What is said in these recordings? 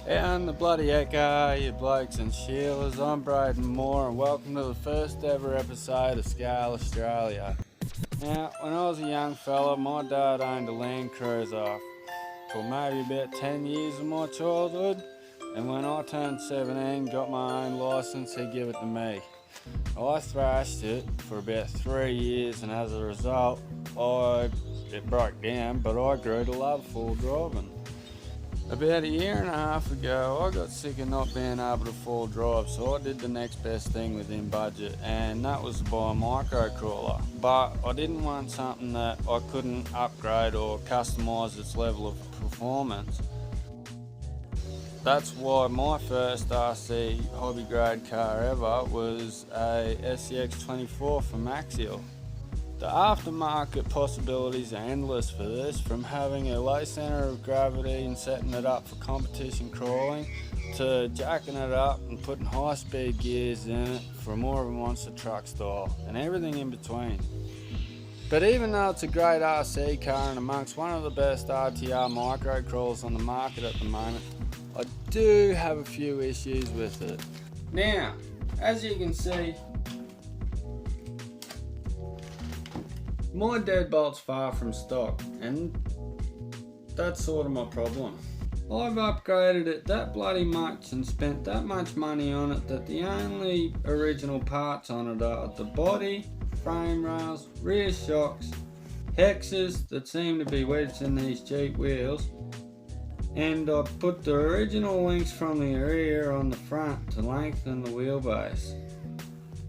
And the bloody echo, you blokes and Sheilas, I'm Braden Moore and welcome to the first ever episode of Scale Australia. Now, when I was a young fella, my dad owned a Land Cruiser for maybe about 10 years of my childhood, and when I turned 17, got my own licence, he gave it to me. I thrashed it for about 3 years, and as a result, it broke down, but I grew to love full driving. About a year and a half ago, I got sick of not being able to full drive, so I did the next best thing within budget, and that was to buy a microcrawler. But I didn't want something that I couldn't upgrade or customise its level of performance. That's why my first RC hobby grade car ever was a SCX24 from Axial. The aftermarket possibilities are endless for this, from having a low centre of gravity and setting it up for competition crawling, to jacking it up and putting high speed gears in it for more of a monster truck style, and everything in between. But even though it's a great RC car and amongst one of the best RTR microcrawlers on the market at the moment, I do have a few issues with it. Now, as you can see, my deadbolt's far from stock, and that's sort of my problem. I've upgraded it that bloody much and spent that much money on it that the only original parts on it are the body, frame rails, rear shocks, hexes that seem to be wedged in these cheap wheels, and I put the original links from the rear on the front to lengthen the wheelbase.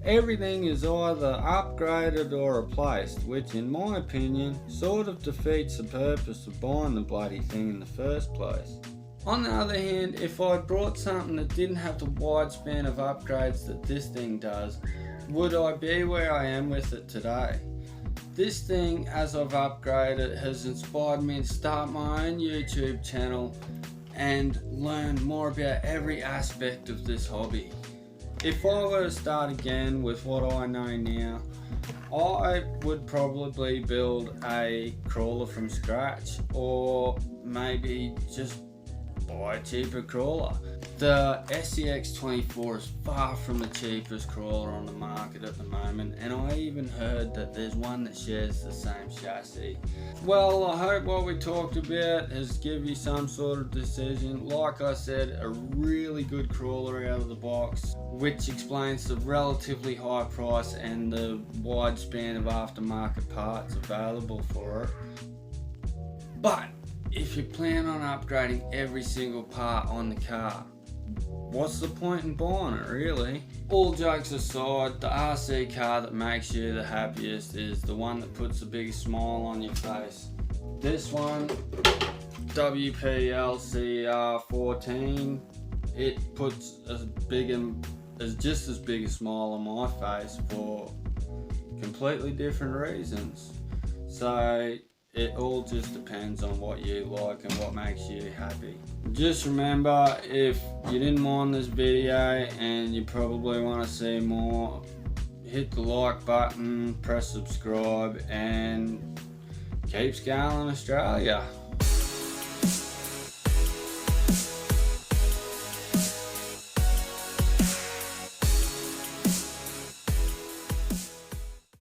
Everything is either upgraded or replaced, which in my opinion sort of defeats the purpose of buying the bloody thing in the first place. On the other hand, if I brought something that didn't have the wide span of upgrades that this thing does, would I be where I am with it today? This thing, as I've upgraded, has inspired me to start my own YouTube channel and learn more about every aspect of this hobby. If I were to start again with what I know now, I would probably build a crawler from scratch, or maybe just buy a cheaper crawler. The SCX24 is far from the cheapest crawler on the market at the moment, and I even heard that there's one that shares the same chassis. Well, I hope what we talked about has given you some sort of decision. Like I said, a really good crawler out of the box, which explains the relatively high price and the wide span of aftermarket parts available for it. But if you plan on upgrading every single part on the car, what's the point in buying it, really? All jokes aside, the RC car that makes you the happiest is the one that puts the biggest smile on your face. This one, WPLCR14, it puts just as big a smile on my face for completely different reasons. So it all just depends on what you like and what makes you happy. Just remember, if you didn't mind this video and you probably want to see more, hit the like button, press subscribe, and keep scaling Australia.